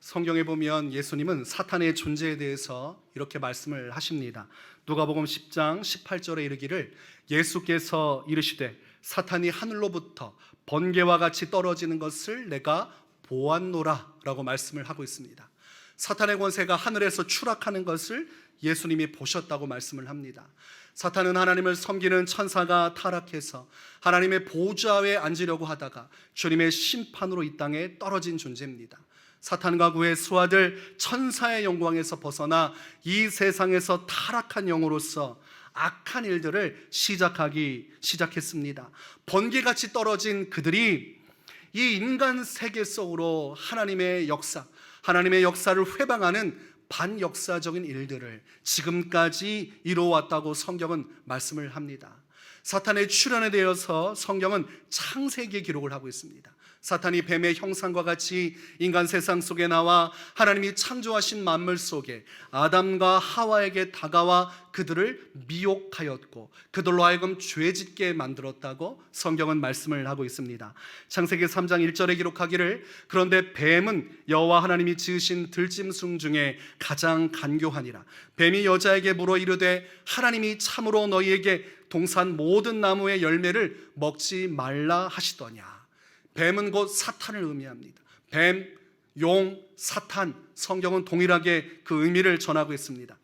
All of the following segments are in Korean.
성경에 보면 예수님은 사탄의 존재에 대해서 이렇게 말씀을 하십니다. 누가복음 10장 18절에 이르기를 예수께서 이르시되 사탄이 하늘로부터 번개와 같이 떨어지는 것을 내가 보았노라 라고 말씀을 하고 있습니다. 사탄의 권세가 하늘에서 추락하는 것을 예수님이 보셨다고 말씀을 합니다. 사탄은 하나님을 섬기는 천사가 타락해서 하나님의 보좌에 앉으려고 하다가 주님의 심판으로 이 땅에 떨어진 존재입니다. 사탄과 그의 수하들 천사의 영광에서 벗어나 이 세상에서 타락한 영으로서 악한 일들을 시작했습니다. 번개같이 떨어진 그들이 이 인간 세계 속으로 하나님의 역사를 회방하는 반역사적인 일들을 지금까지 이루어왔다고 성경은 말씀을 합니다. 사탄의 출현에 대해서 성경은 창세기에 기록을 하고 있습니다. 사탄이 뱀의 형상과 같이 인간 세상 속에 나와 하나님이 창조하신 만물 속에 아담과 하와에게 다가와 그들을 미혹하였고 그들로 하여금 죄짓게 만들었다고 성경은 말씀을 하고 있습니다. 창세기 3장 1절에 기록하기를 그런데 뱀은 여호와 하나님이 지으신 들짐승 중에 가장 간교하니라. 뱀이 여자에게 물어 이르되 하나님이 참으로 너희에게 동산 모든 나무의 열매를 먹지 말라 하시더냐. 뱀은 곧 사탄을 의미합니다. 뱀, 용, 사탄, 성경은 동일하게 그 의미를 전하고 있습니다.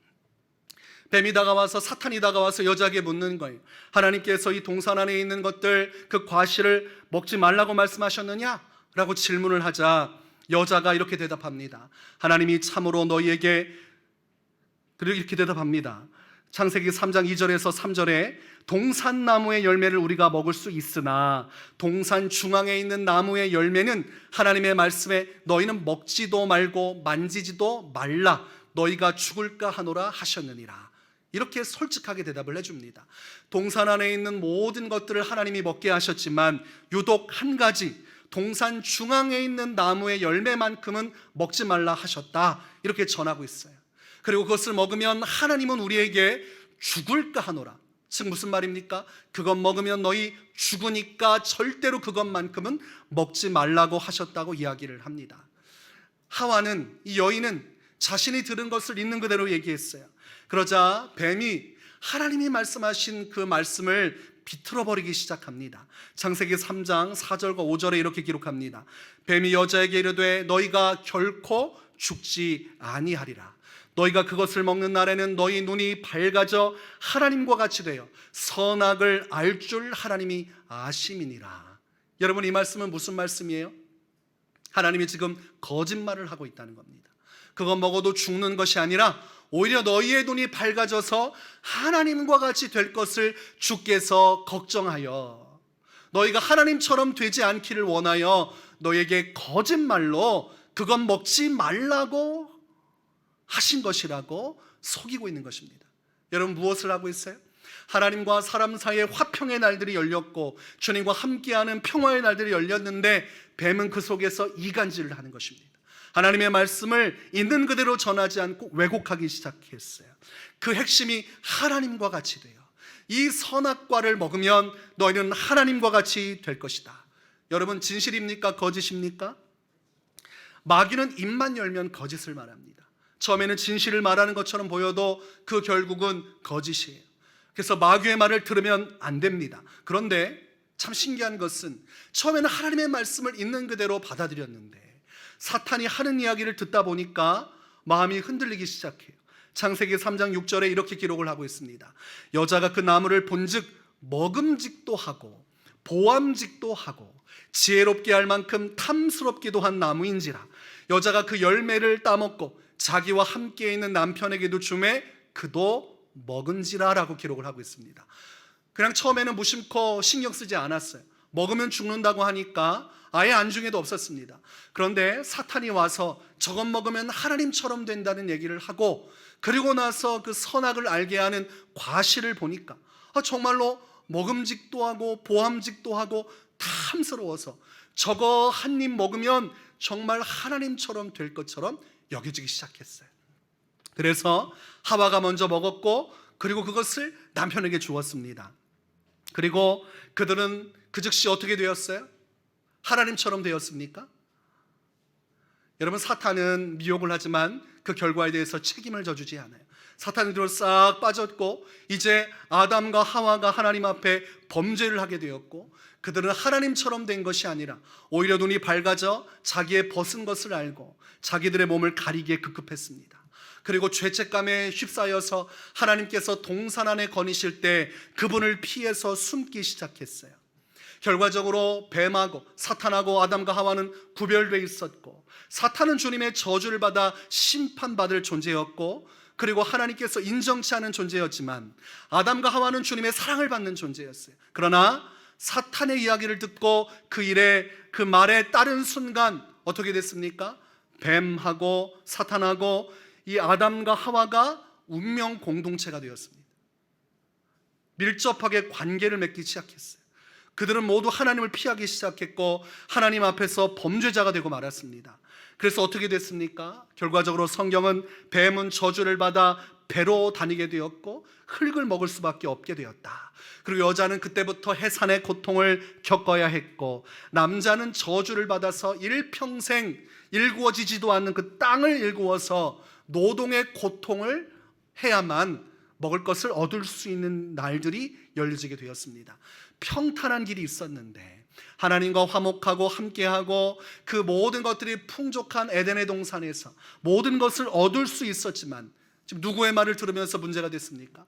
뱀이 다가와서 사탄이 다가와서 여자에게 묻는 거예요. 하나님께서 이 동산 안에 있는 것들 그 과실을 먹지 말라고 말씀하셨느냐? 라고 질문을 하자 여자가 이렇게 대답합니다. 하나님이 참으로 너희에게 그리고 이렇게 대답합니다. 창세기 3장 2절에서 3절에 동산나무의 열매를 우리가 먹을 수 있으나 동산 중앙에 있는 나무의 열매는 하나님의 말씀에 너희는 먹지도 말고 만지지도 말라 너희가 죽을까 하노라 하셨느니라. 이렇게 솔직하게 대답을 해줍니다. 동산 안에 있는 모든 것들을 하나님이 먹게 하셨지만 유독 한 가지 동산 중앙에 있는 나무의 열매만큼은 먹지 말라 하셨다. 이렇게 전하고 있어요. 그리고 그것을 먹으면 하나님은 우리에게 죽을까 하노라. 즉 무슨 말입니까? 그것 먹으면 너희 죽으니까 절대로 그것만큼은 먹지 말라고 하셨다고 이야기를 합니다. 하와는, 이 여인은 자신이 들은 것을 있는 그대로 얘기했어요. 그러자 뱀이 하나님이 말씀하신 그 말씀을 비틀어버리기 시작합니다. 창세기 3장 4절과 5절에 이렇게 기록합니다. 뱀이 여자에게 이르되 너희가 결코 죽지 아니하리라. 너희가 그것을 먹는 날에는 너희 눈이 밝아져 하나님과 같이 되어 선악을 알 줄 하나님이 아심이니라. 여러분, 이 말씀은 무슨 말씀이에요? 하나님이 지금 거짓말을 하고 있다는 겁니다. 그거 먹어도 죽는 것이 아니라 오히려 너희의 눈이 밝아져서 하나님과 같이 될 것을 주께서 걱정하여 너희가 하나님처럼 되지 않기를 원하여 너희에게 거짓말로 그건 먹지 말라고 하신 것이라고 속이고 있는 것입니다. 여러분, 무엇을 하고 있어요? 하나님과 사람 사이의 화평의 날들이 열렸고 주님과 함께하는 평화의 날들이 열렸는데 뱀은 그 속에서 이간질을 하는 것입니다. 하나님의 말씀을 있는 그대로 전하지 않고 왜곡하기 시작했어요. 그 핵심이 하나님과 같이 돼요. 이 선악과를 먹으면 너희는 하나님과 같이 될 것이다. 여러분, 진실입니까? 거짓입니까? 마귀는 입만 열면 거짓을 말합니다. 처음에는 진실을 말하는 것처럼 보여도 그 결국은 거짓이에요. 그래서 마귀의 말을 들으면 안 됩니다. 그런데 참 신기한 것은 처음에는 하나님의 말씀을 있는 그대로 받아들였는데 사탄이 하는 이야기를 듣다 보니까 마음이 흔들리기 시작해요. 창세기 3장 6절에 이렇게 기록을 하고 있습니다. 여자가 그 나무를 본즉 먹음직도 하고 보암직도 하고 지혜롭게 할 만큼 탐스럽기도 한 나무인지라 여자가 그 열매를 따먹고 자기와 함께 있는 남편에게도 주매 그도 먹은지라 라고 기록을 하고 있습니다. 그냥 처음에는 무심코 신경 쓰지 않았어요. 먹으면 죽는다고 하니까 아예 안중에도 없었습니다. 그런데 사탄이 와서 저것 먹으면 하나님처럼 된다는 얘기를 하고 그리고 나서 그 선악을 알게 하는 과실을 보니까 정말로 먹음직도 하고 보암직도 하고 탐스러워서 저거 한 입 먹으면 정말 하나님처럼 될 것처럼 여겨지기 시작했어요. 그래서 하와가 먼저 먹었고 그리고 그것을 남편에게 주었습니다. 그리고 그들은 그 즉시 어떻게 되었어요? 하나님처럼 되었습니까? 여러분, 사탄은 미혹을 하지만 그 결과에 대해서 책임을 져주지 않아요. 사탄은 뒤로 싹 빠졌고 이제 아담과 하와가 하나님 앞에 범죄를 하게 되었고 그들은 하나님처럼 된 것이 아니라 오히려 눈이 밝아져 자기의 벗은 것을 알고 자기들의 몸을 가리기에 급급했습니다. 그리고 죄책감에 휩싸여서 하나님께서 동산 안에 거니실 때 그분을 피해서 숨기 시작했어요. 결과적으로 뱀하고 사탄하고 아담과 하와는 구별되어 있었고 사탄은 주님의 저주를 받아 심판받을 존재였고 그리고 하나님께서 인정치 않은 존재였지만 아담과 하와는 주님의 사랑을 받는 존재였어요. 그러나 사탄의 이야기를 듣고 그 말에 따른 순간 어떻게 됐습니까? 뱀하고 사탄하고 이 아담과 하와가 운명 공동체가 되었습니다. 밀접하게 관계를 맺기 시작했어요. 그들은 모두 하나님을 피하기 시작했고 하나님 앞에서 범죄자가 되고 말았습니다. 그래서 어떻게 됐습니까? 결과적으로 성경은 뱀은 저주를 받아 배로 다니게 되었고 흙을 먹을 수밖에 없게 되었다. 그리고 여자는 그때부터 해산의 고통을 겪어야 했고 남자는 저주를 받아서 일평생 일구어지지도 않는 그 땅을 일구어서 노동의 고통을 해야만 먹을 것을 얻을 수 있는 날들이 열려지게 되었습니다. 평탄한 길이 있었는데 하나님과 화목하고 함께하고 그 모든 것들이 풍족한 에덴의 동산에서 모든 것을 얻을 수 있었지만 지금 누구의 말을 들으면서 문제가 됐습니까?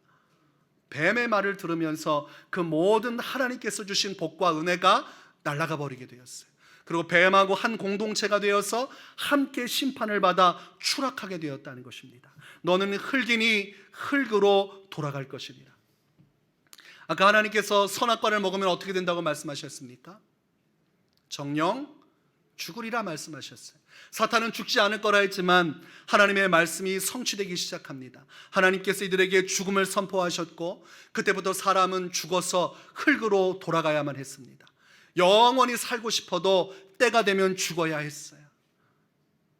뱀의 말을 들으면서 그 모든 하나님께서 주신 복과 은혜가 날아가 버리게 되었어요. 그리고 뱀하고 한 공동체가 되어서 함께 심판을 받아 추락하게 되었다는 것입니다. 너는 흙이니 흙으로 돌아갈 것이니라. 아까 하나님께서 선악과를 먹으면 어떻게 된다고 말씀하셨습니까? 정령 죽으리라 말씀하셨어요. 사탄은 죽지 않을 거라 했지만 하나님의 말씀이 성취되기 시작합니다. 하나님께서 이들에게 죽음을 선포하셨고 그때부터 사람은 죽어서 흙으로 돌아가야만 했습니다. 영원히 살고 싶어도 때가 되면 죽어야 했어요.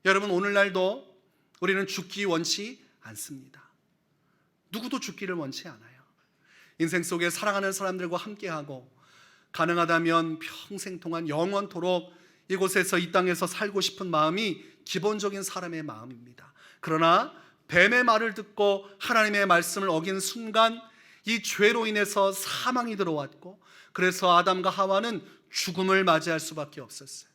여러분, 오늘날도 우리는 죽기 원치 않습니다. 누구도 죽기를 원치 않아요. 인생 속에 사랑하는 사람들과 함께하고 가능하다면 평생 동안 영원토록 이곳에서 이 땅에서 살고 싶은 마음이 기본적인 사람의 마음입니다. 그러나 뱀의 말을 듣고 하나님의 말씀을 어긴 순간 이 죄로 인해서 사망이 들어왔고 그래서 아담과 하와는 죽음을 맞이할 수밖에 없었어요.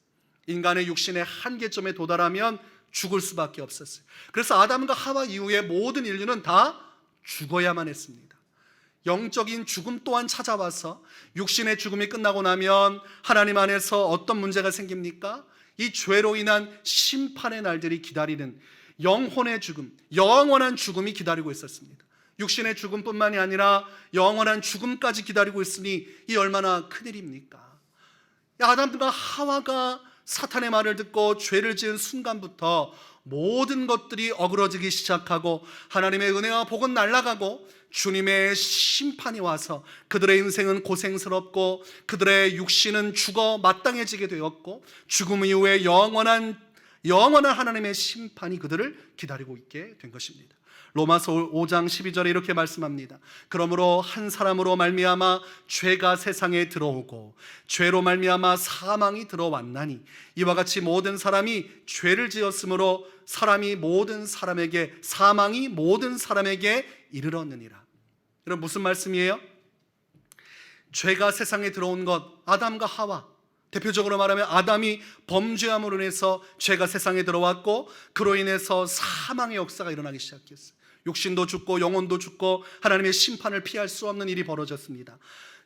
인간의 육신의 한계점에 도달하면 죽을 수밖에 없었어요. 그래서 아담과 하와 이후에 모든 인류는 다 죽어야만 했습니다. 영적인 죽음 또한 찾아와서 육신의 죽음이 끝나고 나면 하나님 안에서 어떤 문제가 생깁니까? 이 죄로 인한 심판의 날들이 기다리는 영혼의 죽음, 영원한 죽음이 기다리고 있었습니다. 육신의 죽음뿐만이 아니라 영원한 죽음까지 기다리고 있으니 이 얼마나 큰일입니까? 아담과 하와가 사탄의 말을 듣고 죄를 지은 순간부터 모든 것들이 어그러지기 시작하고 하나님의 은혜와 복은 날아가고 주님의 심판이 와서 그들의 인생은 고생스럽고 그들의 육신은 죽어 마땅해지게 되었고 죽음 이후에 영원한 하나님의 심판이 그들을 기다리고 있게 된 것입니다. 로마서 5장 12절에 이렇게 말씀합니다. 그러므로 한 사람으로 말미암아 죄가 세상에 들어오고 죄로 말미암아 사망이 들어왔나니 이와 같이 모든 사람이 죄를 지었으므로 사망이 모든 사람에게 이르렀느니라. 여러분, 무슨 말씀이에요? 죄가 세상에 들어온 것, 아담과 하와, 대표적으로 말하면 아담이 범죄함으로 인해서 죄가 세상에 들어왔고 그로 인해서 사망의 역사가 일어나기 시작했어요. 육신도 죽고 영혼도 죽고 하나님의 심판을 피할 수 없는 일이 벌어졌습니다.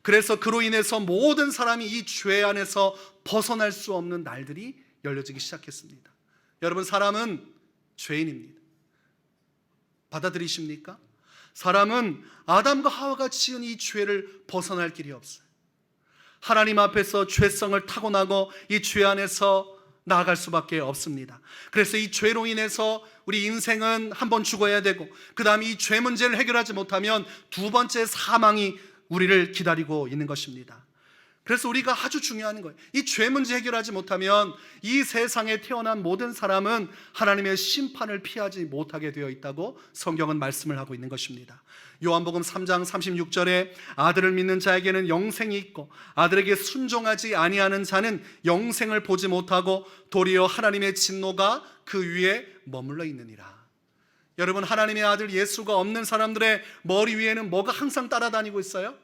그래서 그로 인해서 모든 사람이 이 죄 안에서 벗어날 수 없는 날들이 열려지기 시작했습니다. 여러분, 사람은 죄인입니다. 받아들이십니까? 사람은 아담과 하와가 지은 이 죄를 벗어날 길이 없어요. 하나님 앞에서 죄성을 타고나고 이 죄 안에서 나아갈 수밖에 없습니다. 그래서 이 죄로 인해서 우리 인생은 한번 죽어야 되고 그 다음에 이 죄 문제를 해결하지 못하면 두 번째 사망이 우리를 기다리고 있는 것입니다. 그래서 우리가 아주 중요한 거예요. 이 죄 문제 해결하지 못하면 이 세상에 태어난 모든 사람은 하나님의 심판을 피하지 못하게 되어 있다고 성경은 말씀을 하고 있는 것입니다. 요한복음 3장 36절에 아들을 믿는 자에게는 영생이 있고 아들에게 순종하지 아니하는 자는 영생을 보지 못하고 도리어 하나님의 진노가 그 위에 머물러 있느니라. 여러분, 하나님의 아들 예수가 없는 사람들의 머리 위에는 뭐가 항상 따라다니고 있어요?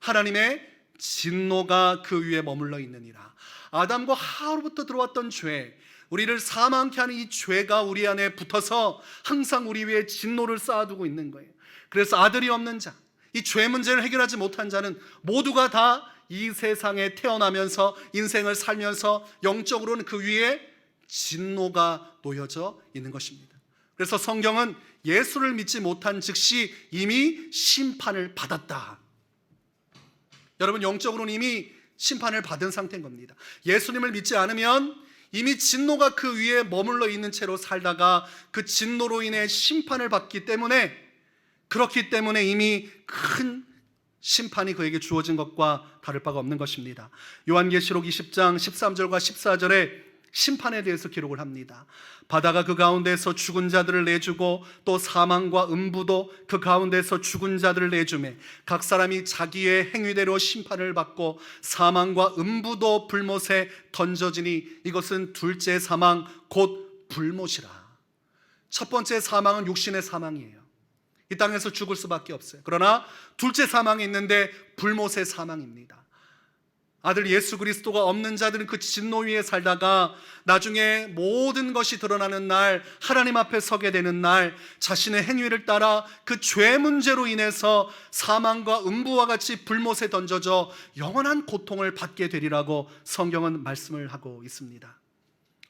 하나님의 진노가 그 위에 머물러 있느니라. 아담과 하와로부터 들어왔던 죄, 우리를 사망케 하는 이 죄가 우리 안에 붙어서 항상 우리 위에 진노를 쌓아두고 있는 거예요. 그래서 아들이 없는 자, 이 죄 문제를 해결하지 못한 자는 모두가 다 이 세상에 태어나면서 인생을 살면서 영적으로는 그 위에 진노가 놓여져 있는 것입니다. 그래서 성경은 예수를 믿지 못한 즉시 이미 심판을 받았다. 여러분, 영적으로는 이미 심판을 받은 상태인 겁니다. 예수님을 믿지 않으면 이미 진노가 그 위에 머물러 있는 채로 살다가 그 진노로 인해 심판을 받기 때문에, 그렇기 때문에 이미 큰 심판이 그에게 주어진 것과 다를 바가 없는 것입니다. 요한계시록 20장 13절과 14절에 심판에 대해서 기록을 합니다. 바다가 그 가운데서 죽은 자들을 내주고 또 사망과 음부도 그 가운데서 죽은 자들을 내주매 각 사람이 자기의 행위대로 심판을 받고 사망과 음부도 불못에 던져지니 이것은 둘째 사망 곧 불못이라. 첫 번째 사망은 육신의 사망이에요. 이 땅에서 죽을 수밖에 없어요. 그러나 둘째 사망이 있는데 불못의 사망입니다. 아들 예수 그리스도가 없는 자들은 그 진노 위에 살다가 나중에 모든 것이 드러나는 날, 하나님 앞에 서게 되는 날, 자신의 행위를 따라 그 죄 문제로 인해서 사망과 음부와 같이 불못에 던져져 영원한 고통을 받게 되리라고 성경은 말씀을 하고 있습니다.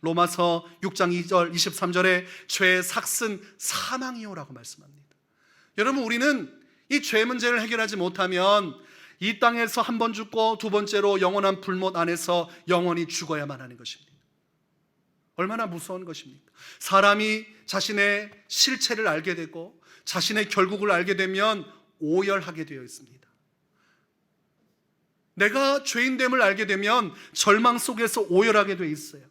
로마서 6장 2절 23절에 죄의 삭은 사망이요라고 말씀합니다. 여러분, 우리는 이 죄 문제를 해결하지 못하면 이 땅에서 한 번 죽고 두 번째로 영원한 불못 안에서 영원히 죽어야만 하는 것입니다. 얼마나 무서운 것입니까? 사람이 자신의 실체를 알게 되고 자신의 결국을 알게 되면 오열하게 되어 있습니다. 내가 죄인됨을 알게 되면 절망 속에서 오열하게 되어 있어요.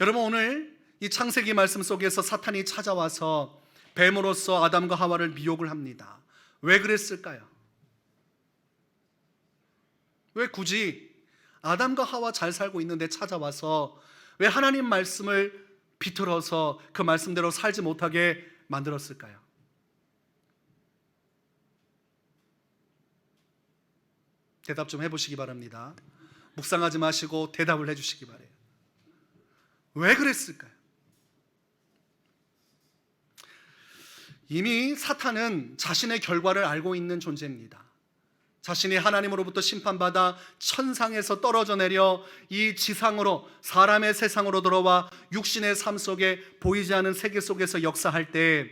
여러분, 오늘 이 창세기 말씀 속에서 사탄이 찾아와서 뱀으로서 아담과 하와를 미혹을 합니다. 왜 그랬을까요? 왜 굳이 아담과 하와 잘 살고 있는데 찾아와서 왜 하나님 말씀을 비틀어서 그 말씀대로 살지 못하게 만들었을까요? 대답 좀 해보시기 바랍니다. 묵상하지 마시고 대답을 해주시기 바래요. 왜 그랬을까요? 이미 사탄은 자신의 결과를 알고 있는 존재입니다. 자신이 하나님으로부터 심판받아 천상에서 떨어져 내려 이 지상으로, 사람의 세상으로 들어와 육신의 삶 속에 보이지 않은 세계 속에서 역사할 때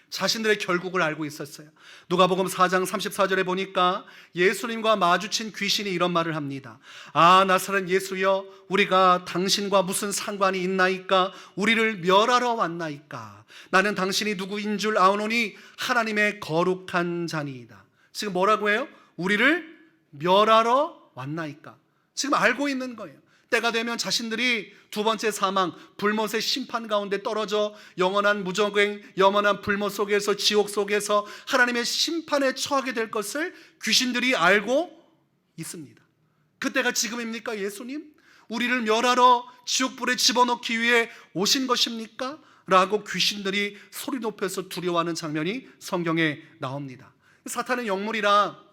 자신들의 결국을 알고 있었어요. 누가복음 4장 34절에 보니까 예수님과 마주친 귀신이 이런 말을 합니다. 아, 나사렛 예수여, 우리가 당신과 무슨 상관이 있나이까? 우리를 멸하러 왔나이까? 나는 당신이 누구인 줄 아오노니 하나님의 거룩한 자니이다. 지금 뭐라고 해요? 우리를 멸하러 왔나이까? 지금 알고 있는 거예요. 때가 되면 자신들이 두 번째 사망, 불못의 심판 가운데 떨어져 영원한 무저갱, 영원한 불못 속에서, 지옥 속에서 하나님의 심판에 처하게 될 것을 귀신들이 알고 있습니다. 그때가 지금입니까? 예수님? 우리를 멸하러 지옥불에 집어넣기 위해 오신 것입니까? 라고 귀신들이 소리 높여서 두려워하는 장면이 성경에 나옵니다. 사탄은 영물이라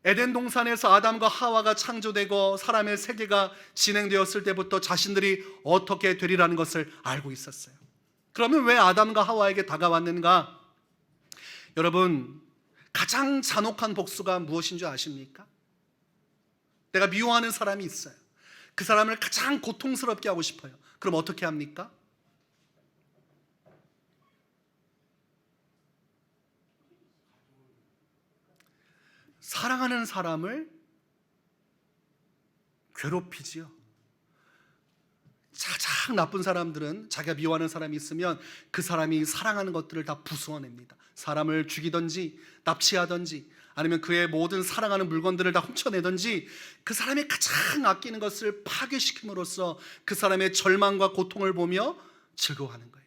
에덴 동산에서 아담과 하와가 창조되고 사람의 세계가 진행되었을 때부터 자신들이 어떻게 되리라는 것을 알고 있었어요. 그러면 왜 아담과 하와에게 다가왔는가? 여러분, 가장 잔혹한 복수가 무엇인 줄 아십니까? 내가 미워하는 사람이 있어요. 그 사람을 가장 고통스럽게 하고 싶어요. 그럼 어떻게 합니까? 사랑하는 사람을 괴롭히지요. 가장 나쁜 사람들은 자기가 미워하는 사람이 있으면 그 사람이 사랑하는 것들을 다 부수어냅니다. 사람을 죽이든지 납치하든지 아니면 그의 모든 사랑하는 물건들을 다 훔쳐내든지 그 사람이 가장 아끼는 것을 파괴시킴으로써 그 사람의 절망과 고통을 보며 즐거워하는 거예요.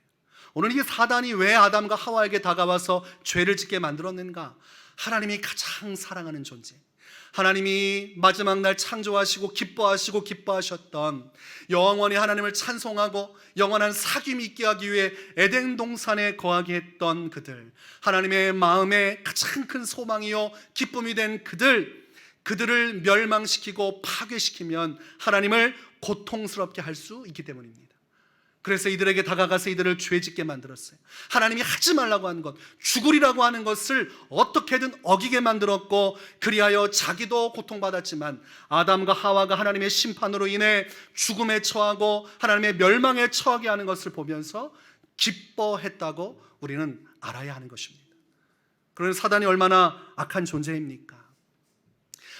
오늘 이 사단이 왜 아담과 하와에게 다가와서 죄를 짓게 만들었는가? 하나님이 가장 사랑하는 존재, 하나님이 마지막 날 창조하시고 기뻐하셨던, 영원히 하나님을 찬송하고 영원한 사귐 있게 하기 위해 에덴 동산에 거하게 했던 그들, 하나님의 마음에 가장 큰 소망이요 기쁨이 된 그들을 멸망시키고 파괴시키면 하나님을 고통스럽게 할 수 있기 때문입니다. 그래서 이들에게 다가가서 이들을 죄짓게 만들었어요. 하나님이 하지 말라고 하는 것, 죽으리라고 하는 것을 어떻게든 어기게 만들었고, 그리하여 자기도 고통받았지만 아담과 하와가 하나님의 심판으로 인해 죽음에 처하고 하나님의 멸망에 처하게 하는 것을 보면서 기뻐했다고 우리는 알아야 하는 것입니다. 그러면 사단이 얼마나 악한 존재입니까?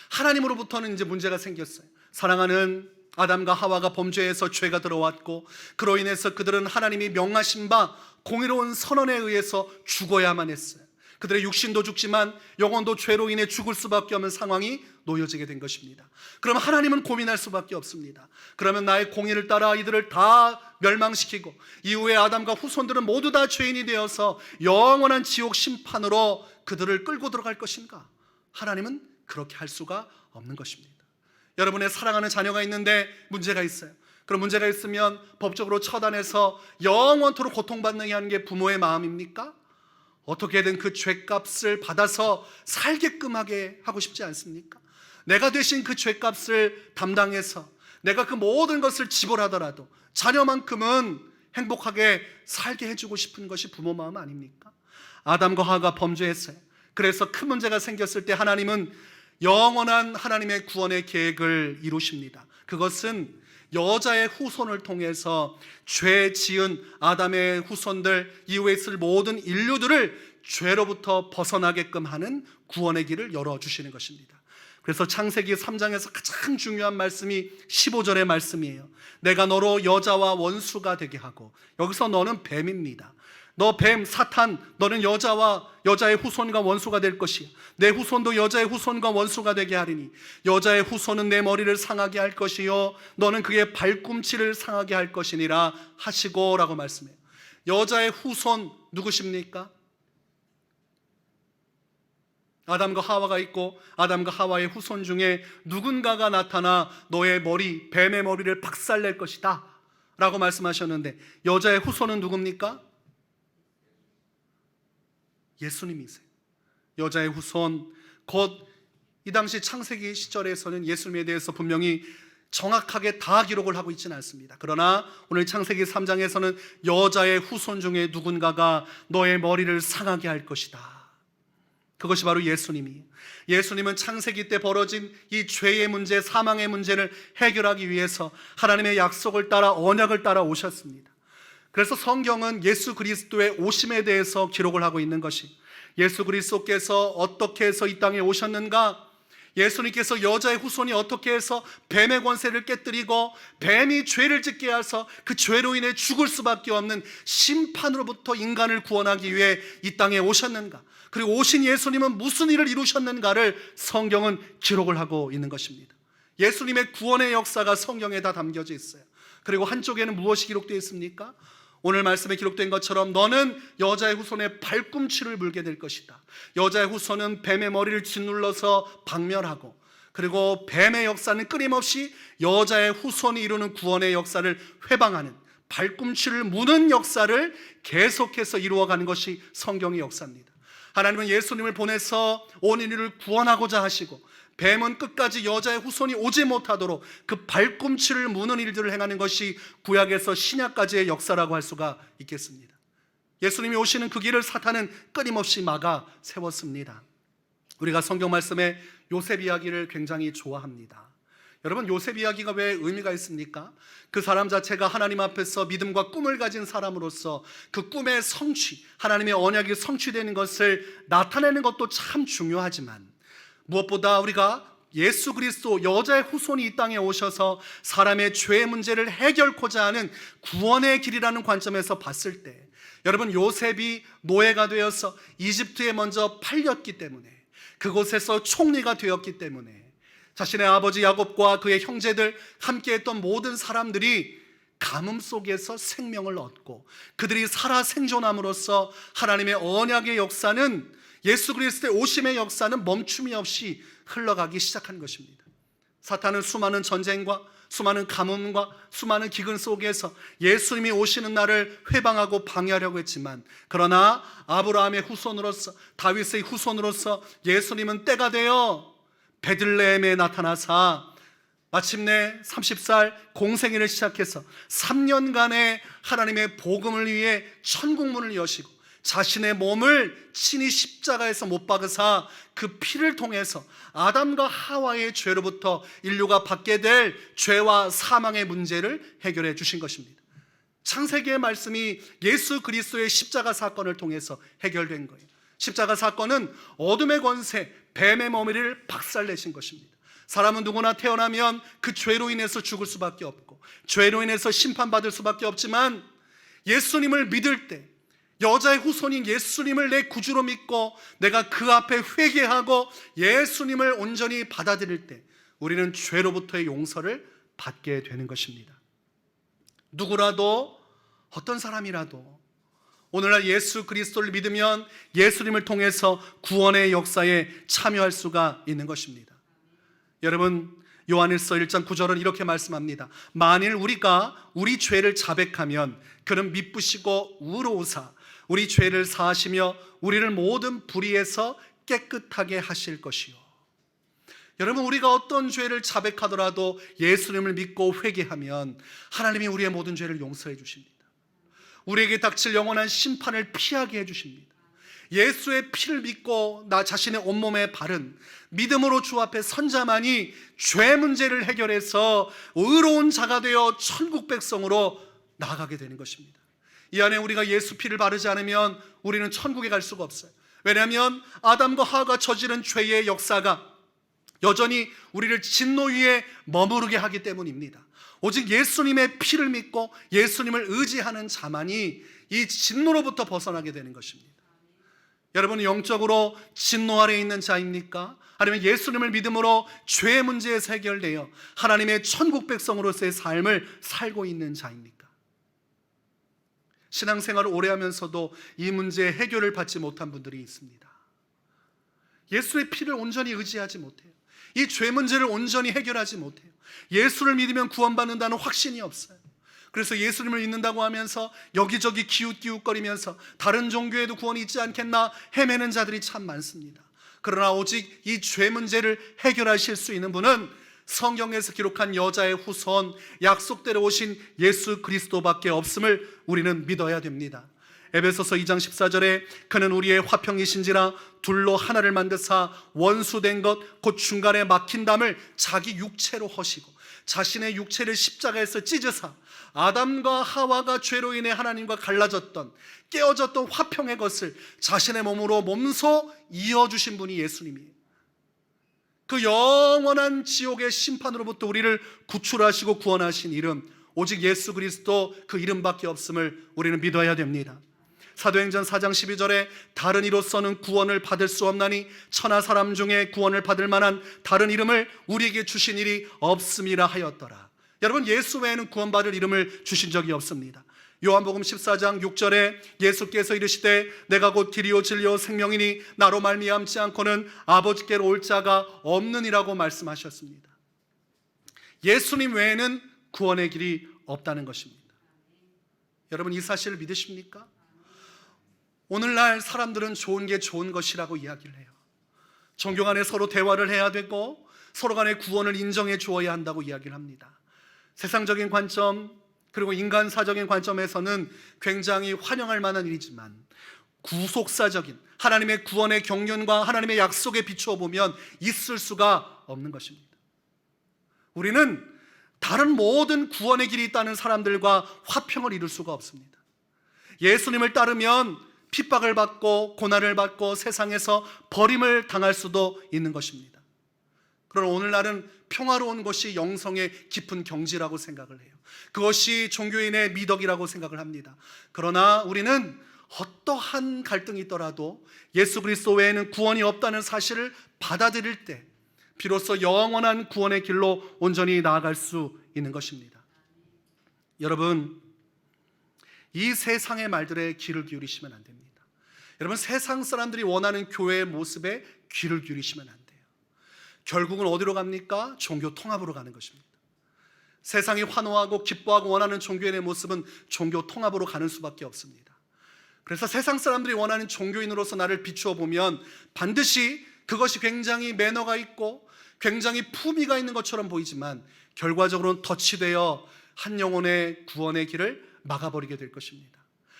하나님으로부터는 이제 문제가 생겼어요. 사랑하는 아담과 하와가 범죄해서 죄가 들어왔고, 그로 인해서 그들은 하나님이 명하신 바 공의로운 선언에 의해서 죽어야만 했어요. 그들의 육신도 죽지만 영혼도 죄로 인해 죽을 수밖에 없는 상황이 놓여지게 된 것입니다. 그럼 하나님은 고민할 수밖에 없습니다. 그러면 나의 공의를 따라 이들을 다 멸망시키고 이후에 아담과 후손들은 모두 다 죄인이 되어서 영원한 지옥 심판으로 그들을 끌고 들어갈 것인가? 하나님은 그렇게 할 수가 없는 것입니다. 여러분의 사랑하는 자녀가 있는데 문제가 있어요. 그럼 문제가 있으면 법적으로 처단해서 영원토록 고통받는 하는 게 부모의 마음입니까? 어떻게든 그 죄값을 받아서 살게끔 하게 하고 싶지 않습니까? 내가 대신 그 죄값을 담당해서 내가 그 모든 것을 지불하더라도 자녀만큼은 행복하게 살게 해주고 싶은 것이 부모 마음 아닙니까? 아담과 하와가 범죄했어요. 그래서 큰 문제가 생겼을 때 하나님은 영원한 하나님의 구원의 계획을 이루십니다. 그것은 여자의 후손을 통해서 죄 지은 아담의 후손들, 이후에 있을 모든 인류들을 죄로부터 벗어나게끔 하는 구원의 길을 열어주시는 것입니다. 그래서 창세기 3장에서 가장 중요한 말씀이 15절의 말씀이에요. 내가 너로 여자와 원수가 되게 하고, 여기서 너는 뱀입니다. 너 뱀, 사탄, 너는 여자의 후손과 원수가 될 것이야. 내 후손도 여자의 후손과 원수가 되게 하리니 여자의 후손은 내 머리를 상하게 할 것이요 너는 그의 발꿈치를 상하게 할 것이니라 하시고 라고 말씀해요. 여자의 후손 누구십니까? 아담과 하와가 있고 아담과 하와의 후손 중에 누군가가 나타나 너의 머리, 뱀의 머리를 박살낼 것이다 라고 말씀하셨는데, 여자의 후손은 누굽니까? 예수님이세요. 여자의 후손, 곧 이 당시 창세기 시절에서는 예수님에 대해서 분명히 정확하게 다 기록을 하고 있지는 않습니다. 그러나 오늘 창세기 3장에서는 여자의 후손 중에 누군가가 너의 머리를 상하게 할 것이다. 그것이 바로 예수님이에요. 예수님은 창세기 때 벌어진 이 죄의 문제, 사망의 문제를 해결하기 위해서 하나님의 약속을 따라, 언약을 따라 오셨습니다. 그래서 성경은 예수 그리스도의 오심에 대해서 기록을 하고 있는 것이, 예수 그리스도께서 어떻게 해서 이 땅에 오셨는가? 예수님께서 여자의 후손이 어떻게 해서 뱀의 권세를 깨뜨리고 뱀이 죄를 짓게 해서 그 죄로 인해 죽을 수밖에 없는 심판으로부터 인간을 구원하기 위해 이 땅에 오셨는가? 그리고 오신 예수님은 무슨 일을 이루셨는가를 성경은 기록을 하고 있는 것입니다. 예수님의 구원의 역사가 성경에 다 담겨져 있어요. 그리고 한쪽에는 무엇이 기록되어 있습니까? 오늘 말씀에 기록된 것처럼 너는 여자의 후손의 발꿈치를 물게 될 것이다. 여자의 후손은 뱀의 머리를 짓눌러서 박멸하고, 그리고 뱀의 역사는 끊임없이 여자의 후손이 이루는 구원의 역사를 회방하는, 발꿈치를 무는 역사를 계속해서 이루어가는 것이 성경의 역사입니다. 하나님은 예수님을 보내서 온 인류를 구원하고자 하시고, 뱀은 끝까지 여자의 후손이 오지 못하도록 그 발꿈치를 무는 일들을 행하는 것이 구약에서 신약까지의 역사라고 할 수가 있겠습니다. 예수님이 오시는 그 길을 사탄은 끊임없이 막아 세웠습니다. 우리가 성경 말씀에 요셉 이야기를 굉장히 좋아합니다. 여러분, 요셉 이야기가 왜 의미가 있습니까? 그 사람 자체가 하나님 앞에서 믿음과 꿈을 가진 사람으로서 그 꿈의 성취, 하나님의 언약이 성취되는 것을 나타내는 것도 참 중요하지만, 무엇보다 우리가 예수 그리스도, 여자의 후손이 이 땅에 오셔서 사람의 죄의 문제를 해결코자 하는 구원의 길이라는 관점에서 봤을 때, 여러분, 요셉이 노예가 되어서 이집트에 먼저 팔렸기 때문에, 그곳에서 총리가 되었기 때문에 자신의 아버지 야곱과 그의 형제들, 함께했던 모든 사람들이 가뭄 속에서 생명을 얻고 그들이 살아 생존함으로써 하나님의 언약의 역사는 예수 그리스도의 오심의 역사는 멈춤이 없이 흘러가기 시작한 것입니다. 사탄은 수많은 전쟁과 수많은 가뭄과 수많은 기근 속에서 예수님이 오시는 날을 회방하고 방해하려고 했지만, 그러나 아브라함의 후손으로서, 다윗의 후손으로서 예수님은 때가 되어 베들레헴에 나타나사 마침내 30살 공생애를 시작해서 3년간의 하나님의 복음을 위해 천국문을 여시고 자신의 몸을 친히 십자가에서 못 박으사 그 피를 통해서 아담과 하와의 죄로부터 인류가 받게 될 죄와 사망의 문제를 해결해 주신 것입니다. 창세기의 말씀이 예수 그리스도의 십자가 사건을 통해서 해결된 거예요. 십자가 사건은 어둠의 권세, 뱀의 머리를 박살내신 것입니다. 사람은 누구나 태어나면 그 죄로 인해서 죽을 수밖에 없고 죄로 인해서 심판받을 수밖에 없지만, 예수님을 믿을 때, 여자의 후손인 예수님을 내 구주로 믿고 내가 그 앞에 회개하고 예수님을 온전히 받아들일 때 우리는 죄로부터의 용서를 받게 되는 것입니다. 누구라도, 어떤 사람이라도 오늘날 예수 그리스도를 믿으면 예수님을 통해서 구원의 역사에 참여할 수가 있는 것입니다. 여러분, 요한일서 1장 9절은 이렇게 말씀합니다. 만일 우리가 우리 죄를 자백하면 그는 미쁘시고 의로우사 우리 죄를 사하시며 우리를 모든 불의에서 깨끗하게 하실 것이요. 여러분, 우리가 어떤 죄를 자백하더라도 예수님을 믿고 회개하면 하나님이 우리의 모든 죄를 용서해 주십니다. 우리에게 닥칠 영원한 심판을 피하게 해 주십니다. 예수의 피를 믿고 나 자신의 온몸에 바른 믿음으로 주 앞에 선 자만이 죄 문제를 해결해서 의로운 자가 되어 천국 백성으로 나아가게 되는 것입니다. 이 안에 우리가 예수 피를 바르지 않으면 우리는 천국에 갈 수가 없어요. 왜냐하면 아담과 하와가 저지른 죄의 역사가 여전히 우리를 진노 위에 머무르게 하기 때문입니다. 오직 예수님의 피를 믿고 예수님을 의지하는 자만이 이 진노로부터 벗어나게 되는 것입니다. 여러분은 영적으로 진노 아래에 있는 자입니까? 아니면 예수님을 믿음으로 죄의 문제에서 해결되어 하나님의 천국 백성으로서의 삶을 살고 있는 자입니까? 신앙생활을 오래 하면서도 이 문제의 해결을 받지 못한 분들이 있습니다. 예수의 피를 온전히 의지하지 못해요. 이 죄 문제를 온전히 해결하지 못해요. 예수를 믿으면 구원받는다는 확신이 없어요. 그래서 예수님을 믿는다고 하면서 여기저기 기웃기웃거리면서 다른 종교에도 구원이 있지 않겠나 헤매는 자들이 참 많습니다. 그러나 오직 이 죄 문제를 해결하실 수 있는 분은 성경에서 기록한 여자의 후손, 약속대로 오신 예수 그리스도밖에 없음을 우리는 믿어야 됩니다. 에베소서 2장 14절에 그는 우리의 화평이신지라 둘로 하나를 만드사 원수된 것 곧 중간에 막힌 담을 자기 육체로 허시고 자신의 육체를 십자가에서 찢으사 아담과 하와가 죄로 인해 하나님과 갈라졌던 깨어졌던 화평의 것을 자신의 몸으로 몸소 이어주신 분이 예수님이에요. 그 영원한 지옥의 심판으로부터 우리를 구출하시고 구원하신 이름, 오직 예수 그리스도 그 이름밖에 없음을 우리는 믿어야 됩니다. 사도행전 4장 12절에 다른 이로서는 구원을 받을 수 없나니 천하 사람 중에 구원을 받을 만한 다른 이름을 우리에게 주신 일이 없음이라 하였더라. 여러분, 예수 외에는 구원받을 이름을 주신 적이 없습니다. 요한복음 14장 6절에 예수께서 이르시되 내가 곧 길이요 진리요 생명이니 나로 말미암지 않고는 아버지께로 올 자가 없느니라고 말씀하셨습니다. 예수님 외에는 구원의 길이 없다는 것입니다. 여러분, 이 사실을 믿으십니까? 오늘날 사람들은 좋은 게 좋은 것이라고 이야기를 해요. 종교 간에 서로 대화를 해야 되고 서로 간에 구원을 인정해 주어야 한다고 이야기를 합니다. 세상적인 관점 그리고 인간사적인 관점에서는 굉장히 환영할 만한 일이지만 구속사적인 하나님의 구원의 경륜과 하나님의 약속에 비추어 보면 있을 수가 없는 것입니다. 우리는 다른 모든 구원의 길이 있다는 사람들과 화평을 이룰 수가 없습니다. 예수님을 따르면 핍박을 받고 고난을 받고 세상에서 버림을 당할 수도 있는 것입니다. 그러나 오늘날은 평화로운 것이 영성의 깊은 경지라고 생각을 해요. 그것이 종교인의 미덕이라고 생각을 합니다. 그러나 우리는 어떠한 갈등이 있더라도 예수 그리스도 외에는 구원이 없다는 사실을 받아들일 때 비로소 영원한 구원의 길로 온전히 나아갈 수 있는 것입니다. 여러분, 이 세상의 말들에 귀를 기울이시면 안 됩니다. 여러분, 세상 사람들이 원하는 교회의 모습에 귀를 기울이시면 안 돼요. 결국은 어디로 갑니까? 종교 통합으로 가는 것입니다. 세상이 환호하고 기뻐하고 원하는 종교인의 모습은 종교 통합으로 가는 수밖에 없습니다. 그래서 세상 사람들이 원하는 종교인으로서 나를 비추어 보면 반드시 그것이 굉장히 매너가 있고 굉장히 품위가 있는 것처럼 보이지만 결과적으로는 덫이되어 한 영혼의 구원의 길을 막아버리게 될 것입니다.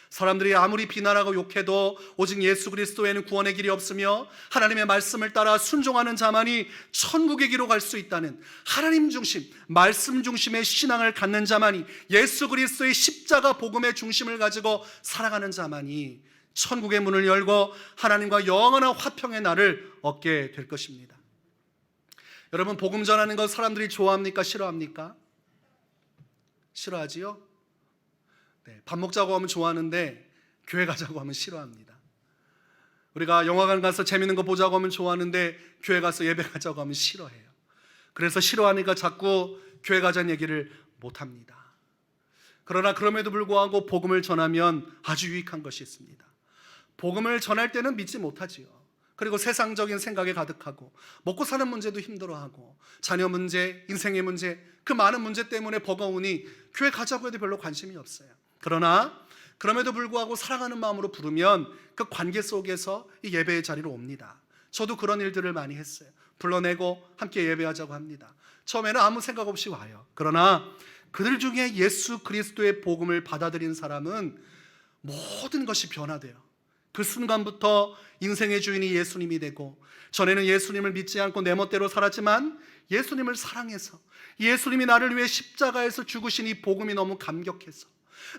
사람들이 아무리 비난하고 욕해도 오직 예수 그리스도에는 구원의 길이 없으며 하나님의 말씀을 따라 순종하는 자만이 천국의 길로 갈 수 있다는 하나님 중심, 말씀 중심의 신앙을 갖는 자만이, 예수 그리스도의 십자가 복음의 중심을 가지고 살아가는 자만이 천국의 문을 열고 하나님과 영원한 화평의 날을 얻게 될 것입니다. 여러분, 복음 전하는 것 사람들이 좋아합니까? 싫어합니까? 싫어하지요? 네, 밥 먹자고 하면 좋아하는데 교회 가자고 하면 싫어합니다. 우리가 영화관 가서 재밌는 거 보자고 하면 좋아하는데 교회 가서 예배 가자고 하면 싫어해요. 그래서 싫어하니까 자꾸 교회 가자는 얘기를 못합니다. 그러나 그럼에도 불구하고 복음을 전하면 아주 유익한 것이 있습니다. 복음을 전할 때는 믿지 못하지요. 그리고 세상적인 생각에 가득하고 먹고 사는 문제도 힘들어하고 자녀 문제, 인생의 문제, 그 많은 문제 때문에 버거우니 교회 가자고 해도 별로 관심이 없어요. 그러나 그럼에도 불구하고 사랑하는 마음으로 부르면 그 관계 속에서 이 예배의 자리로 옵니다. 저도 그런 일들을 많이 했어요. 불러내고 함께 예배하자고 합니다. 처음에는 아무 생각 없이 와요. 그러나 그들 중에 예수 그리스도의 복음을 받아들인 사람은 모든 것이 변화돼요. 그 순간부터 인생의 주인이 예수님이 되고, 전에는 예수님을 믿지 않고 내 멋대로 살았지만 예수님을 사랑해서, 예수님이 나를 위해 십자가에서 죽으신 이 복음이 너무 감격해서,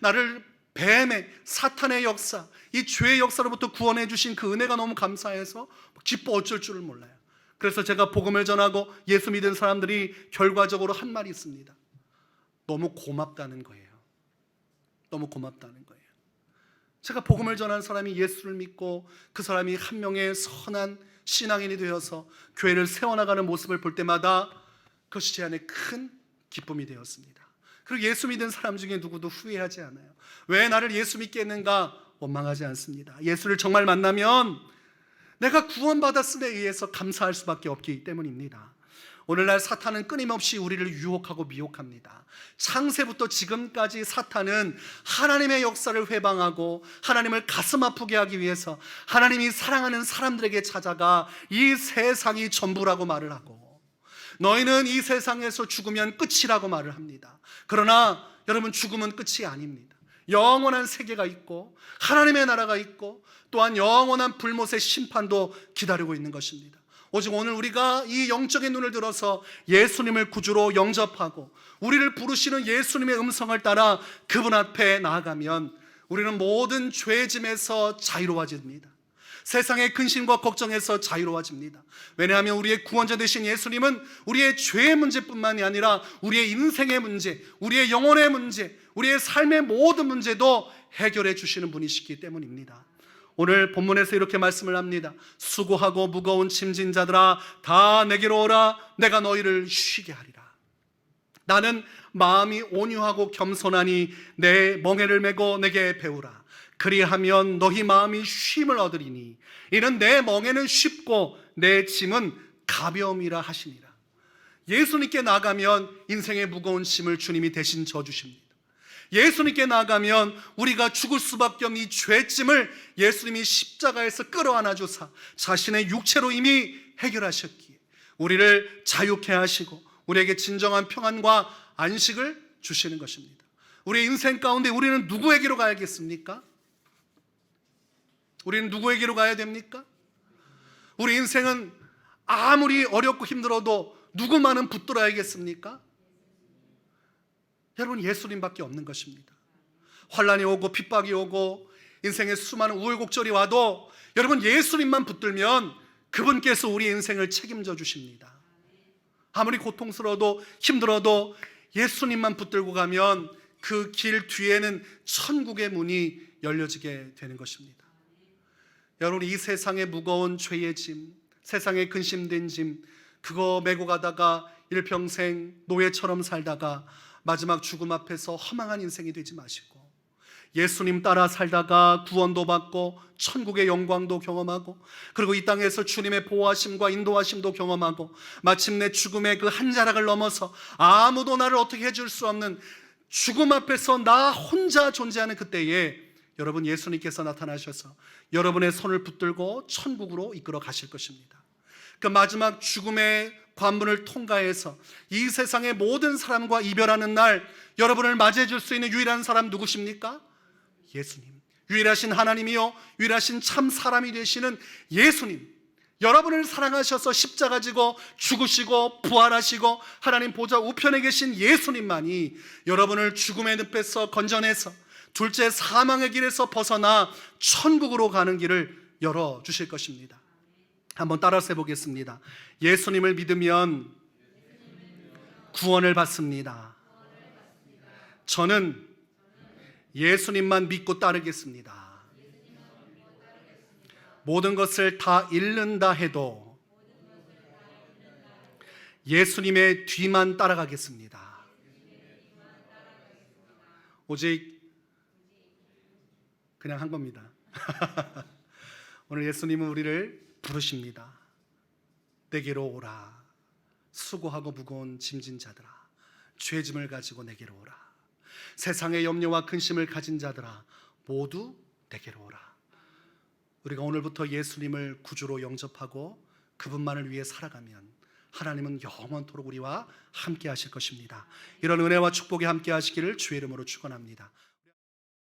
나를 뱀의 사탄의 역사, 이 죄의 역사로부터 구원해 주신 그 은혜가 너무 감사해서 기뻐 어쩔 줄을 몰라요. 그래서 제가 복음을 전하고 예수 믿은 사람들이 결과적으로 한 말이 있습니다. 너무 고맙다는 거예요. 너무 고맙다는 거예요. 제가 복음을 전한 사람이 예수를 믿고 그 사람이 한 명의 선한 신앙인이 되어서 교회를 세워나가는 모습을 볼 때마다 그것이 제 안에 큰 기쁨이 되었습니다. 그리고 예수 믿은 사람 중에 누구도 후회하지 않아요. 왜 나를 예수 믿게 했는가 원망하지 않습니다. 예수를 정말 만나면 내가 구원받았음에 의해서 감사할 수밖에 없기 때문입니다. 오늘날 사탄은 끊임없이 우리를 유혹하고 미혹합니다. 창세부터 지금까지 사탄은 하나님의 역사를 회방하고 하나님을 가슴 아프게 하기 위해서 하나님이 사랑하는 사람들에게 찾아가 이 세상이 전부라고 말을 하고, 너희는 이 세상에서 죽으면 끝이라고 말을 합니다. 그러나 여러분, 죽음은 끝이 아닙니다. 영원한 세계가 있고 하나님의 나라가 있고 또한 영원한 불못의 심판도 기다리고 있는 것입니다. 오직 오늘 우리가 이 영적인 눈을 들어서 예수님을 구주로 영접하고 우리를 부르시는 예수님의 음성을 따라 그분 앞에 나아가면 우리는 모든 죄짐에서 자유로워집니다. 세상의 근심과 걱정에서 자유로워집니다. 왜냐하면 우리의 구원자 되신 예수님은 우리의 죄의 문제뿐만이 아니라 우리의 인생의 문제, 우리의 영혼의 문제, 우리의 삶의 모든 문제도 해결해 주시는 분이시기 때문입니다. 오늘 본문에서 이렇게 말씀을 합니다. 수고하고 무거운 짐진 자들아 다 내게로 오라. 내가 너희를 쉬게 하리라. 나는 마음이 온유하고 겸손하니 내 멍에를 메고 내게 배우라. 그리하면 너희 마음이 쉼을 얻으리니 이는 내 멍에는 쉽고 내 짐은 가벼움이라 하시니라. 예수님께 나가면 인생의 무거운 짐을 주님이 대신 져주십니다. 예수님께 나가면 우리가 죽을 수밖에 없는 이 죄짐을 예수님이 십자가에서 끌어안아 주사 자신의 육체로 이미 해결하셨기에 우리를 자유케 하시고 우리에게 진정한 평안과 안식을 주시는 것입니다. 우리의 인생 가운데 우리는 누구에게로 가야겠습니까? 우리는 누구에게로 가야 됩니까? 우리 인생은 아무리 어렵고 힘들어도 누구만은 붙들어야겠습니까? 여러분, 예수님밖에 없는 것입니다. 환난이 오고 핍박이 오고 인생에 수많은 우여곡절이 와도 여러분, 예수님만 붙들면 그분께서 우리 인생을 책임져 주십니다. 아무리 고통스러워도 힘들어도 예수님만 붙들고 가면 그 길 뒤에는 천국의 문이 열려지게 되는 것입니다. 여러분, 이 세상의 무거운 죄의 짐, 세상의 근심된 짐, 그거 메고 가다가 일평생 노예처럼 살다가 마지막 죽음 앞에서 허망한 인생이 되지 마시고 예수님 따라 살다가 구원도 받고 천국의 영광도 경험하고, 그리고 이 땅에서 주님의 보호하심과 인도하심도 경험하고, 마침내 죽음의 그 한 자락을 넘어서 아무도 나를 어떻게 해줄 수 없는 죽음 앞에서 나 혼자 존재하는 그때에 여러분, 예수님께서 나타나셔서 여러분의 손을 붙들고 천국으로 이끌어 가실 것입니다. 그 마지막 죽음의 관문을 통과해서 이 세상의 모든 사람과 이별하는 날, 여러분을 맞이해 줄 수 있는 유일한 사람 누구십니까? 예수님. 유일하신 하나님이요 유일하신 참 사람이 되시는 예수님, 여러분을 사랑하셔서 십자가 지고 죽으시고 부활하시고 하나님 보좌 우편에 계신 예수님만이 여러분을 죽음의 늪에서 건져내서 둘째 사망의 길에서 벗어나 천국으로 가는 길을 열어주실 것입니다. 한번 따라서 해보겠습니다. 예수님을 믿으면 구원을 받습니다. 저는 예수님만 믿고 따르겠습니다. 모든 것을 다 잃는다 해도 예수님의 뒤만 따라가겠습니다. 오직 그냥 한 겁니다. 오늘 예수님은 우리를 부르십니다. 내게로 오라. 수고하고 무거운 짐진 자들아, 죄짐을 가지고 내게로 오라. 세상의 염려와 근심을 가진 자들아, 모두 내게로 오라. 우리가 오늘부터 예수님을 구주로 영접하고 그분만을 위해 살아가면 하나님은 영원토록 우리와 함께 하실 것입니다. 이런 은혜와 축복이 함께 하시기를 주의 이름으로 축원합니다.